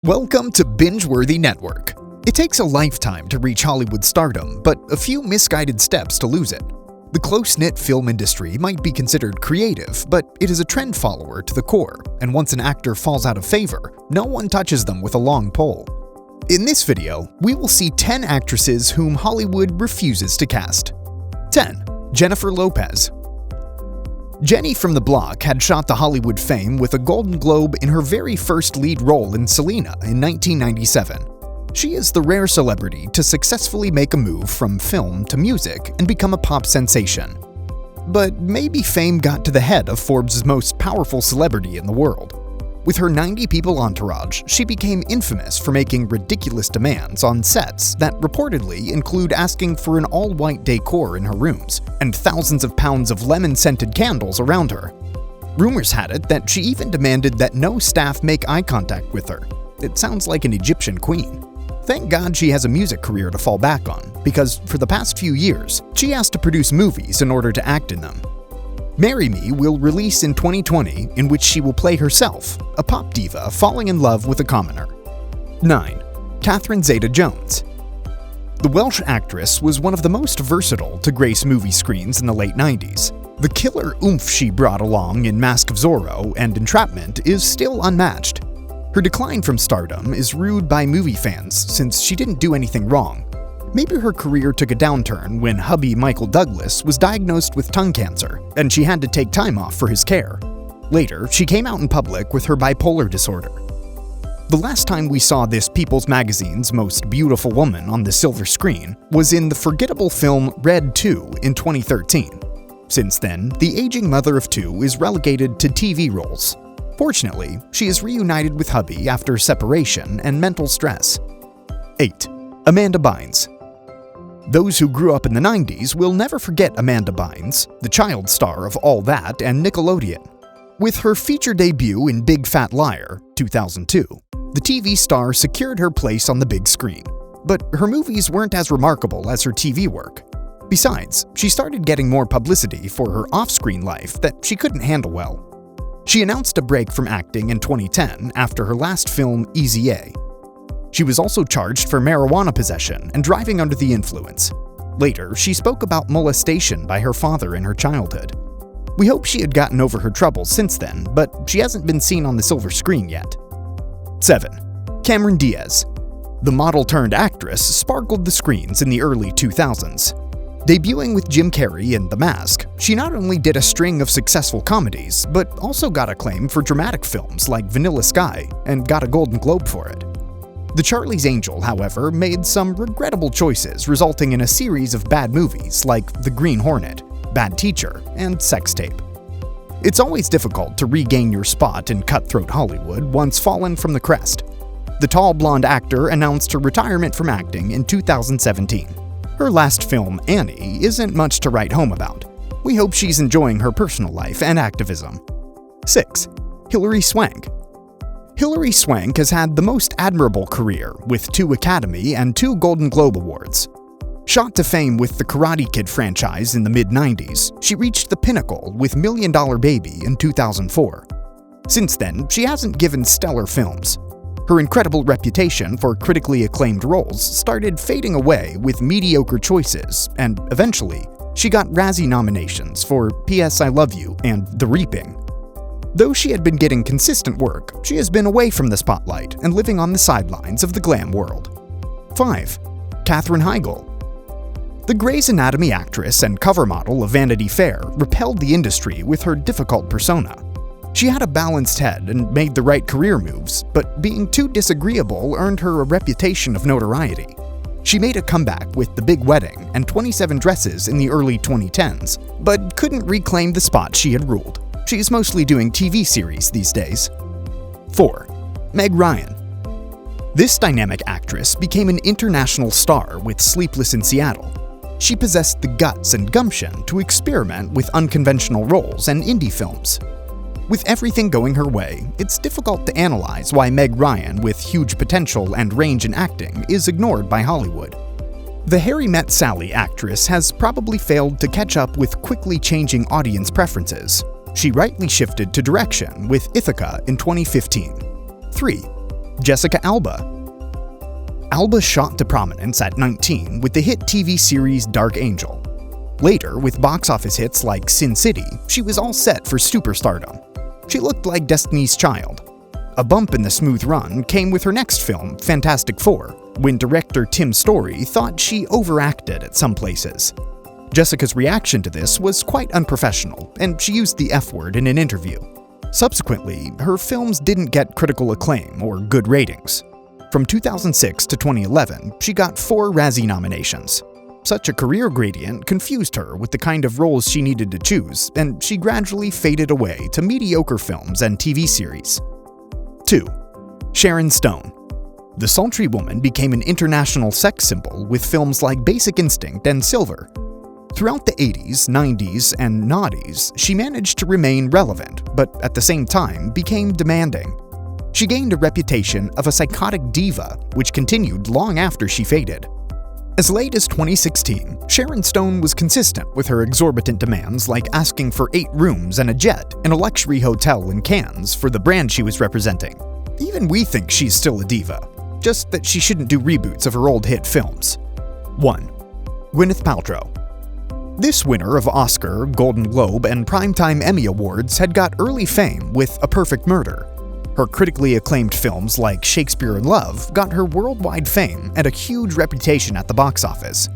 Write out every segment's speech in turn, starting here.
Welcome to Binge-Worthy Network. It takes a lifetime to reach Hollywood stardom, but a few misguided steps to lose it. The close-knit film industry might be considered creative, but it is a trend follower to the core, and once an actor falls out of favor, no one touches them with a long pole. In this video, we will see 10 actresses whom Hollywood refuses to cast. 10. Jennifer Lopez. Jenny from the Block had shot to Hollywood fame with a Golden Globe in her very first lead role in Selena in 1997. She is the rare celebrity to successfully make a move from film to music and become a pop sensation. But maybe fame got to the head of Forbes' most powerful celebrity in the world. With her 90-people entourage, she became infamous for making ridiculous demands on sets that reportedly include asking for an all-white decor in her rooms and thousands of pounds of lemon-scented candles around her. Rumors had it that she even demanded that no staff make eye contact with her. It sounds like an Egyptian queen. Thank God she has a music career to fall back on, because for the past few years, she has to produce movies in order to act in them. Marry Me will release in 2020, in which she will play herself, a pop diva falling in love with a commoner. 9. Catherine Zeta-Jones. The Welsh actress was one of the most versatile to grace movie screens in the late 90s. The killer oomph she brought along in Mask of Zorro and Entrapment is still unmatched. Her decline from stardom is rued by movie fans since she didn't do anything wrong. Maybe her career took a downturn when hubby Michael Douglas was diagnosed with tongue cancer, and she had to take time off for his care. Later, she came out in public with her bipolar disorder. The last time we saw this People's Magazine's Most Beautiful Woman on the silver screen was in the forgettable film Red 2 in 2013. Since then, the aging mother of two is relegated to TV roles. Fortunately, she is reunited with hubby after separation and mental stress. 8. Amanda Bynes. Those who grew up in the 90s will never forget Amanda Bynes, the child star of All That and Nickelodeon. With her feature debut in Big Fat Liar, 2002, the TV star secured her place on the big screen. But her movies weren't as remarkable as her TV work. Besides, she started getting more publicity for her off-screen life that she couldn't handle well. She announced a break from acting in 2010 after her last film, Easy A. She was also charged for marijuana possession and driving under the influence. Later, she spoke about molestation by her father in her childhood. We hope she had gotten over her troubles since then, but she hasn't been seen on the silver screen yet. 7. Cameron Diaz. The model-turned-actress sparkled the screens in the early 2000s. Debuting with Jim Carrey in The Mask, she not only did a string of successful comedies, but also got acclaim for dramatic films like Vanilla Sky and got a Golden Globe for it. The Charlie's Angel, however, made some regrettable choices, resulting in a series of bad movies like The Green Hornet, Bad Teacher, and Sex Tape. It's always difficult to regain your spot in cutthroat Hollywood once fallen from the crest. The tall blonde actor announced her retirement from acting in 2017. Her last film, Annie, isn't much to write home about. We hope she's enjoying her personal life and activism. 6. Hilary Swank. Hilary Swank has had the most admirable career, with 2 Academy and 2 Golden Globe Awards. Shot to fame with the Karate Kid franchise in the mid-90s, she reached the pinnacle with Million Dollar Baby in 2004. Since then, she hasn't given stellar films. Her incredible reputation for critically acclaimed roles started fading away with mediocre choices, and eventually, she got Razzie nominations for P.S. I Love You and The Reaping. Though she had been getting consistent work, she has been away from the spotlight and living on the sidelines of the glam world. 5. Katherine Heigl. The Grey's Anatomy actress and cover model of Vanity Fair repelled the industry with her difficult persona. She had a balanced head and made the right career moves, but being too disagreeable earned her a reputation of notoriety. She made a comeback with The Big Wedding and 27 Dresses in the early 2010s, but couldn't reclaim the spot she had ruled. She is mostly doing TV series these days. 4. Meg Ryan. This dynamic actress became an international star with Sleepless in Seattle. She possessed the guts and gumption to experiment with unconventional roles and indie films. With everything going her way, it's difficult to analyze why Meg Ryan, with huge potential and range in acting, is ignored by Hollywood. The Harry Met Sally actress has probably failed to catch up with quickly changing audience preferences. She rightly shifted to direction with Ithaca in 2015. 3. Jessica Alba. Alba shot to prominence at 19 with the hit TV series Dark Angel. Later, with box office hits like Sin City, she was all set for superstardom. She looked like Destiny's Child. A bump in the smooth run came with her next film, Fantastic Four, when director Tim Story thought she overacted at some places. Jessica's reaction to this was quite unprofessional, and she used the F-word in an interview. Subsequently, her films didn't get critical acclaim or good ratings. From 2006 to 2011, she got 4 Razzie nominations. Such a career gradient confused her with the kind of roles she needed to choose, and she gradually faded away to mediocre films and TV series. 2. Sharon Stone. The sultry woman became an international sex symbol with films like Basic Instinct and Silver. Throughout the 80s, 90s, and noughties, she managed to remain relevant, but at the same time became demanding. She gained a reputation of a psychotic diva, which continued long after she faded. As late as 2016, Sharon Stone was consistent with her exorbitant demands, like asking for 8 rooms and a jet in a luxury hotel in Cannes for the brand she was representing. Even we think she's still a diva, just that she shouldn't do reboots of her old hit films. 1. Gwyneth Paltrow. This winner of Oscar, Golden Globe, and Primetime Emmy Awards had got early fame with A Perfect Murder. Her critically acclaimed films like Shakespeare in Love got her worldwide fame and a huge reputation at the box office.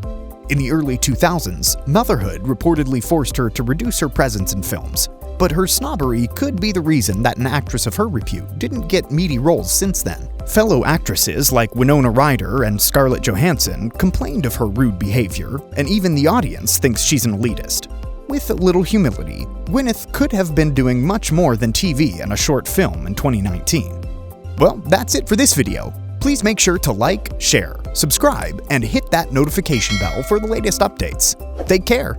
In the early 2000s, motherhood reportedly forced her to reduce her presence in films, but her snobbery could be the reason that an actress of her repute didn't get meaty roles since then. Fellow actresses like Winona Ryder and Scarlett Johansson complained of her rude behavior, and even the audience thinks she's an elitist. With a little humility, Gwyneth could have been doing much more than TV and a short film in 2019. Well, that's it for this video. Please make sure to like, share, subscribe, and hit that notification bell for the latest updates. Take care!